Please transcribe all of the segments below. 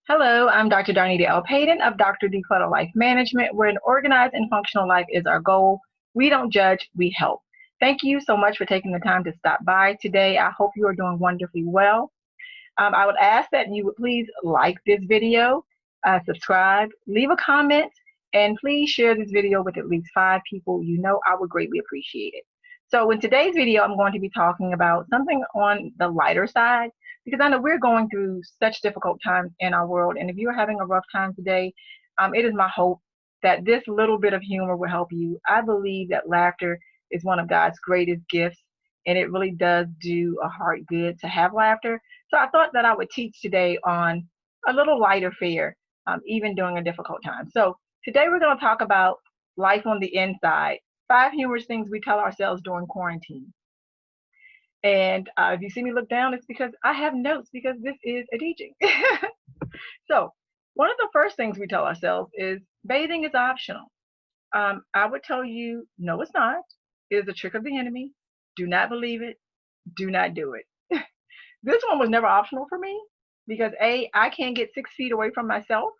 Hello, I'm Dr. Darnita L. Payden of Dr. Declutter Life Management, where an organized and functional life is our goal. We don't judge, we help. Thank you so much for taking the time to stop by today. I hope you are doing wonderfully well. I would ask that you would please like this video, subscribe, leave a comment, and please share this video with at least 5 people you know. I would greatly appreciate it. So in today's video, I'm going to be talking about something on the lighter side because I know we're going through such difficult times in our world. And if you're having a rough time today, it is my hope that this little bit of humor will help you. I believe that laughter is one of God's greatest gifts, and it really does do a heart good to have laughter. So I thought that I would teach today on a little lighter fare, even during a difficult time. So today we're going to talk about life on the inside, 5 humorous things we tell ourselves during quarantine. And if you see me look down, it's because I have notes because this is a teaching. So one of the first things we tell ourselves is bathing is optional. I would tell you, no, it's not. It is a trick of the enemy. Do not believe it. Do not do it. This one was never optional for me because I can't get 6 feet away from myself,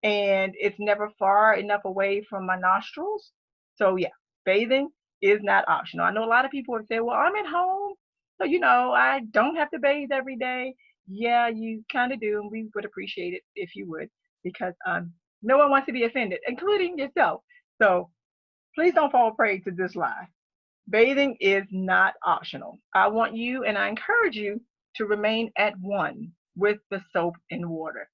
and it's never far enough away from my nostrils. So yeah, bathing is not optional. I know a lot of people would say, well, I'm at home, so I don't have to bathe every day. Yeah, you kind of do, and we would appreciate it if you would, because no one wants to be offended, including yourself. So please don't fall prey to this lie. Bathing is not optional. I want you and I encourage you to remain at one with the soap and water.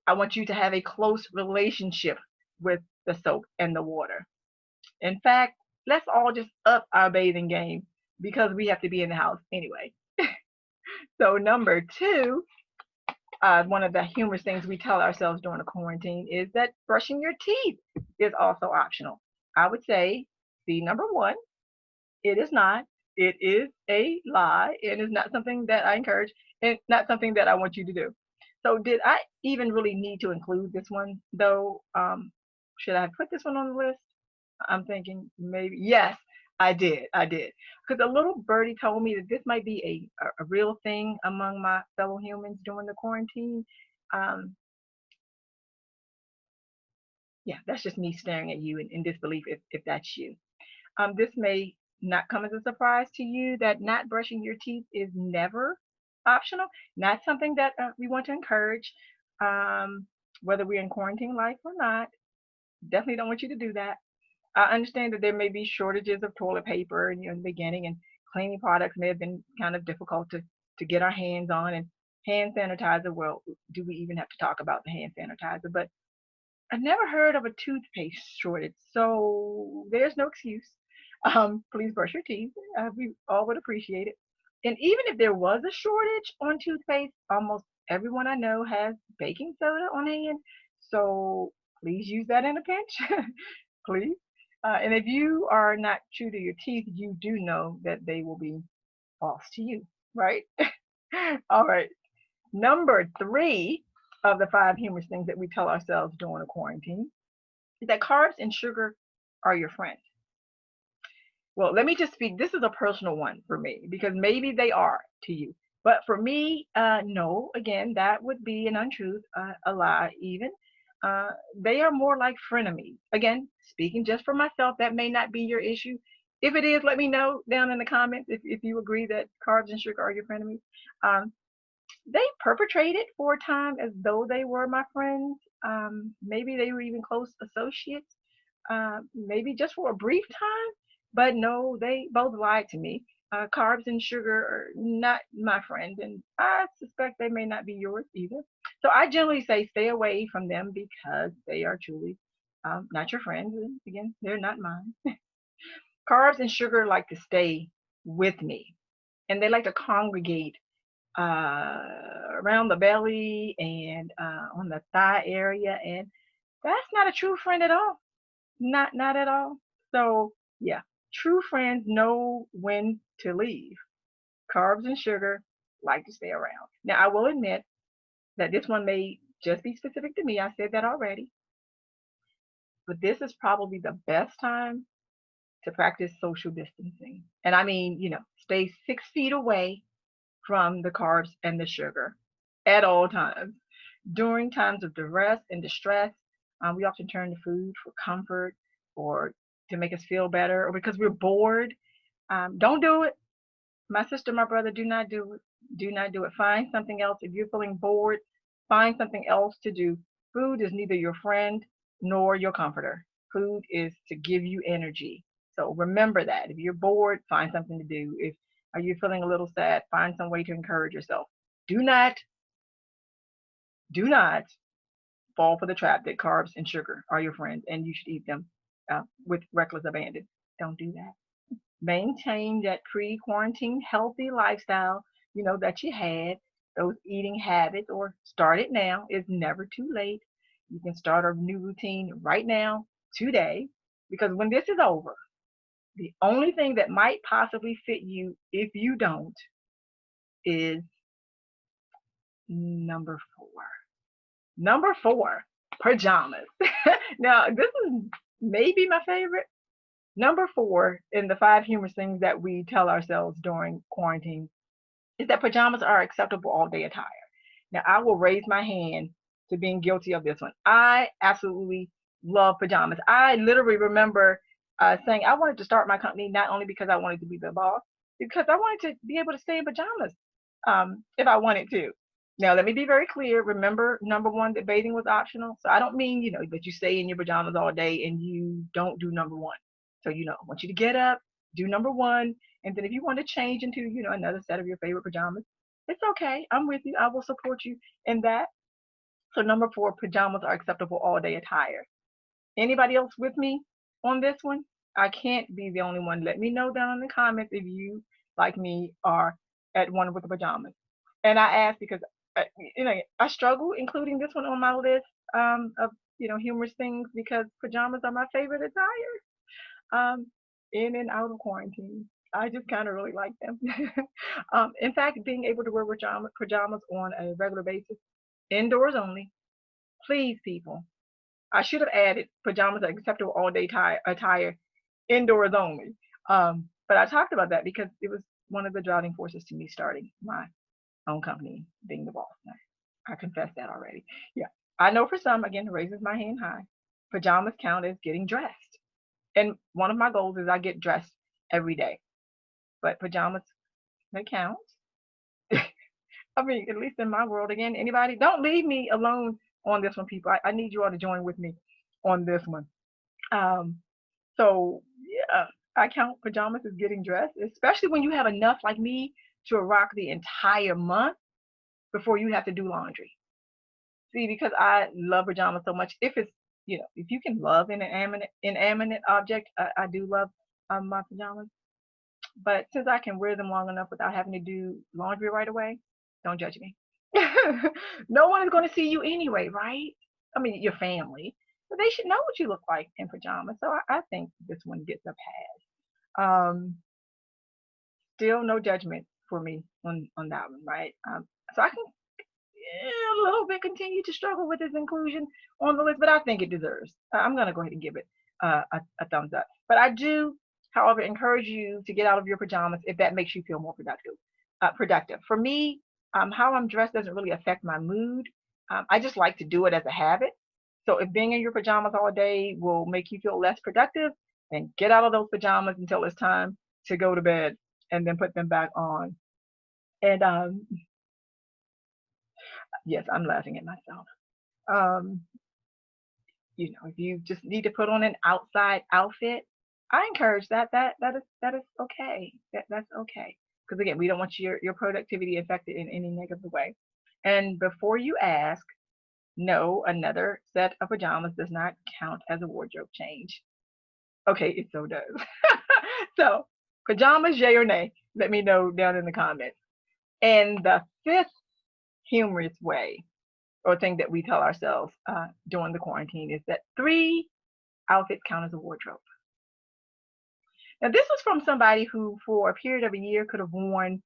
I want you to have a close relationship with the soap and the water. In fact, let's all just up our bathing game because we have to be in the house anyway. So, number two, one of the humorous things we tell ourselves during the quarantine is that brushing your teeth is also optional. I would say, see, number one, it is not. It is a lie. It is not something that I encourage and not something that I want you to do. So did I even really need to include this one though? Should I put this one on the list? I'm thinking maybe yes, I did. I did. Because a little birdie told me that this might be a real thing among my fellow humans during the quarantine. Um, yeah, that's just me staring at you in disbelief if that's you. This may not come as a surprise to you that not brushing your teeth is never optional, not something that we want to encourage, um, whether we're in quarantine life or not. Definitely don't want you to do that. I understand that there may be shortages of toilet paper in the beginning, and cleaning products may have been kind of difficult to get our hands on, and hand sanitizer. Well, do we even have to talk about the hand sanitizer? But I've never heard of a toothpaste shortage, so there's no excuse. Please brush your teeth. We all would appreciate it. And even if there was a shortage on toothpaste, almost everyone I know has baking soda on hand. So please use that in a pinch, please. And if you are not true to your teeth, you do know that they will be false to you, right? All right. Number three of the 5 humorous things that we tell ourselves during a quarantine is that carbs and sugar are your friend. Well, let me just speak. This is a personal one for me because maybe they are to you. But for me, no, again, that would be an untruth, a lie, even. Uh, they are more like frenemies. Again, speaking just for myself, that may not be your issue. If it is, let me know down in the comments if you agree that carbs and sugar are your frenemies. Um, they perpetrated for a time as though they were my friends. Maybe they were even close associates, maybe just for a brief time. But no, they both lied to me. Carbs and sugar are not my friends, and I suspect they may not be yours either. So I generally say stay away from them because they are truly not your friends. And again, they're not mine. Carbs and sugar like to stay with me, and they like to congregate around the belly and on the thigh area, and that's not a true friend at all. Not at all. So yeah, true friends know when to leave. Carbs and sugar like to stay around. Now I will admit that this one may just be specific to me. I said that already, but this is probably the best time to practice social distancing. And I mean, stay 6 feet away from the carbs and the sugar at all times. During times of duress and distress, we often turn to food for comfort or to make us feel better or because we're bored. Don't do it. My sister, my brother, do not do it. Do not do it. Find something else. If you're feeling bored, find something else to do. Food is neither your friend nor your comforter. Food is to give you energy. So remember that. If you're bored, find something to do. If are you feeling a little sad, find some way to encourage yourself. Do not, do not fall for the trap that carbs and sugar are your friends and you should eat them with reckless abandon. Don't do that. Maintain that pre-quarantine healthy lifestyle, that you had, those eating habits, or start it now. It's never too late. You can start a new routine right now, today, because when this is over, the only thing that might possibly fit you, if you don't, is number four. Number four, pajamas. Now, this is maybe my favorite. Number four in the five humorous things that we tell ourselves during quarantine is that pajamas are acceptable all day attire. Now, I will raise my hand to being guilty of this one. I absolutely love pajamas. I literally remember saying I wanted to start my company not only because I wanted to be the boss, because I wanted to be able to stay in pajamas if I wanted to. Now, let me be very clear. Remember, number one, that bathing was optional. So I don't mean, that you stay in your pajamas all day and you don't do number one. So, I want you to get up, do number one, and then if you want to change into, another set of your favorite pajamas, it's okay. I'm with you. I will support you in that. So number four, pajamas are acceptable all day attire. Anybody else with me on this one? I can't be the only one. Let me know down in the comments if you, like me, are at one with the pajamas. And I ask because uh, I struggle including this one on my list of humorous things because pajamas are my favorite attire. In and out of quarantine, I just kind of really like them. In fact, being able to wear pajamas on a regular basis, indoors only. Please, people, I should have added pajamas are acceptable all day attire indoors only. But I talked about that because it was one of the driving forces to me starting my own company, being the boss. I confessed that already. Yeah. I know for some, again, raises my hand high. Pajamas count as getting dressed. And one of my goals is I get dressed every day. But pajamas, they count. I mean, at least in my world, again, anybody, don't leave me alone on this one, people. I need you all to join with me on this one. Um, so yeah, I count pajamas as getting dressed, especially when you have enough like me to rock the entire month before you have to do laundry. See, because I love pajamas so much. If it's if you can love an inanimate object, I do love my pajamas. But since I can wear them long enough without having to do laundry right away, don't judge me. No one is going to see you anyway, right? I mean, your family, but they should know what you look like in pajamas. So I think this one gets a pass. Still no judgment for me on that one, right? So I can a little bit continue to struggle with its inclusion on the list, but I think it deserves. I'm going to go ahead and give it a thumbs up. But I do, however, encourage you to get out of your pajamas if that makes you feel more productive. Productive. For me, how I'm dressed doesn't really affect my mood. I just like to do it as a habit. So if being in your pajamas all day will make you feel less productive, then get out of those pajamas until it's time to go to bed and then put them back on. And yes, I'm laughing at myself. Um, if you just need to put on an outside outfit, I encourage that. That is okay. That's okay. Because again, we don't want your productivity affected in any negative way. And before you ask, no, another set of pajamas does not count as a wardrobe change. Okay, it so does. So, pajamas, yay or nay? Let me know down in the comments. And the fifth humorous way or thing that we tell ourselves during the quarantine is that three outfits count as a wardrobe. Now, this was from somebody who, for a period of a year, could have worn,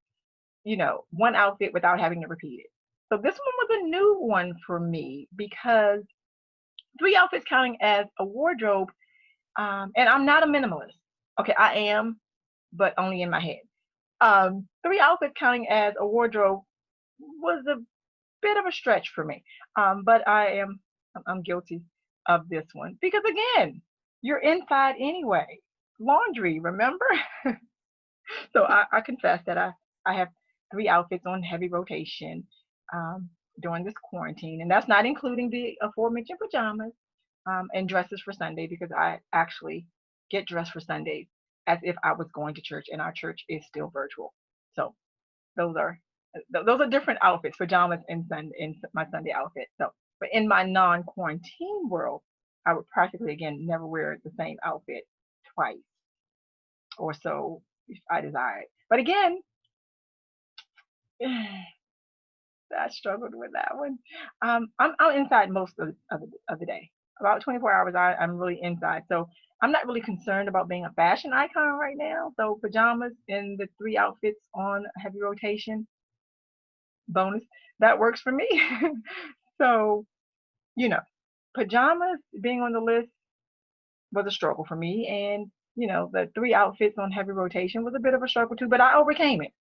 one outfit without having to repeat it. So this one was a new one for me because three outfits counting as a wardrobe, and I'm not a minimalist. Okay, I am, but only in my head. Three outfits counting as a wardrobe was a bit of a stretch for me. But I'm guilty of this one because again, you're inside anyway. Laundry, remember? So I confess that I have three outfits on heavy rotation um, during this quarantine, and that's not including the aforementioned pajamas and dresses for Sunday because I actually get dressed for Sundays as if I was going to church, and our church is still virtual. So those are those are different outfits, pajamas and my Sunday outfit. So, but in my non-quarantine world, I would practically again never wear the same outfit twice or so if I desired. But again, I struggled with that one. I'm inside most of the day. About 24 hours, I'm really inside. So I'm not really concerned about being a fashion icon right now. So pajamas and the three outfits on heavy rotation, bonus, that works for me. So, you know, pajamas being on the list was a struggle for me. And, the three outfits on heavy rotation was a bit of a struggle too, but I overcame it.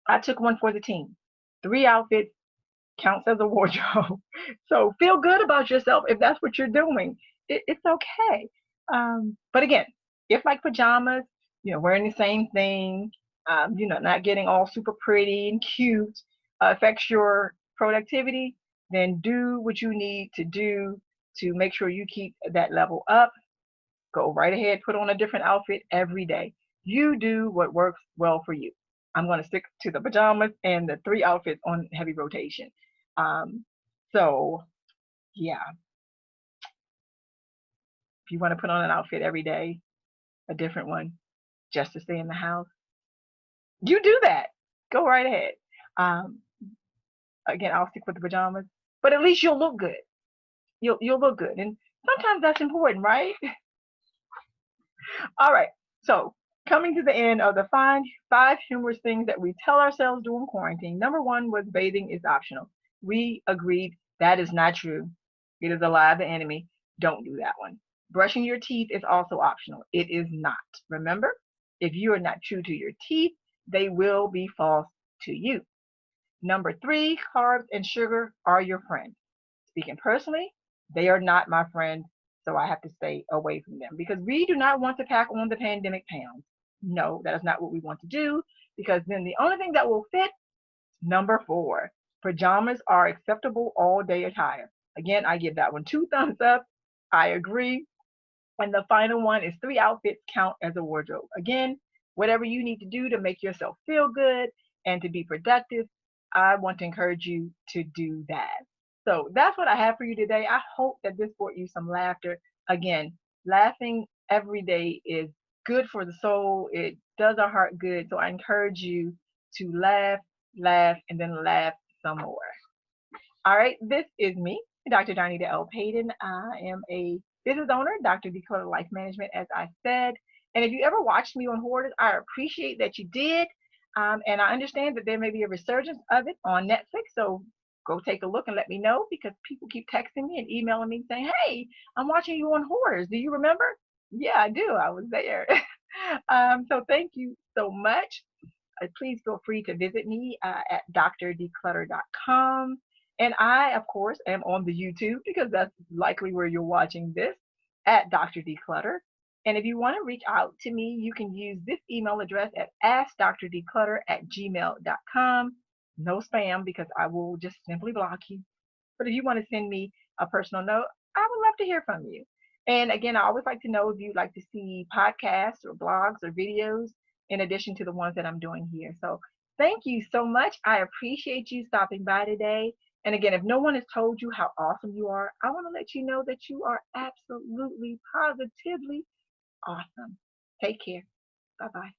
I took one for the team. Three outfits counts as a wardrobe. So feel good about yourself if that's what you're doing. It's okay. But again, if like pajamas, wearing the same thing, not getting all super pretty and cute affects your productivity, then do what you need to do to make sure you keep that level up. Go right ahead, put on a different outfit every day. You do what works well for you. I'm going to stick to the pajamas and the three outfits on heavy rotation. Um, so, yeah, if you want to put on an outfit every day, a different one, just to stay in the house, you do that. Go right ahead. Um, Again, I'll stick with the pajamas, but at least you'll look good. You'll look good, and sometimes that's important, right? All right. So coming to the end of the five humorous things that we tell ourselves during quarantine. Number one was bathing is optional. We agreed that is not true. It is a lie of the enemy. Don't do that one. Brushing your teeth is also optional. It is not. Remember, if you are not true to your teeth, they will be false to you. Number three, carbs and sugar are your friend. Speaking personally, they are not my friend, so I have to stay away from them because we do not want to pack on the pandemic pounds. No, that is not what we want to do because then the only thing that will fit, number four, pajamas are acceptable all day attire. Again, I give that one two thumbs up. I agree. And the final one is three outfits count as a wardrobe. Again, whatever you need to do to make yourself feel good and to be productive, I want to encourage you to do that. So that's what I have for you today. I hope that this brought you some laughter. Again, laughing every day is good for the soul. It does our heart good. So I encourage you to laugh, laugh, and then laugh some more. All right, this is me, Dr. Darnita L. Payden. I am a business owner, Dr. Dakota Life Management, as I said. And if you ever watched me on Hoarders, I appreciate that you did. And I understand that there may be a resurgence of it on Netflix. So go take a look and let me know because people keep texting me and emailing me saying, hey, I'm watching you on Hoarders. Do you remember? Yeah, I do. I was there. So thank you so much. Please feel free to visit me at drdeclutter.com. And I, of course, am on the YouTube because that's likely where you're watching this at Dr. Declutter. And if you want to reach out to me, you can use this email address at askdrdeclutter@gmail.com. No spam because I will just simply block you. But if you want to send me a personal note, I would love to hear from you. And again, I always like to know if you'd like to see podcasts or blogs or videos in addition to the ones that I'm doing here. So thank you so much. I appreciate you stopping by today. And again, if no one has told you how awesome you are, I want to let you know that you are absolutely, positively awesome. Take care. Bye bye.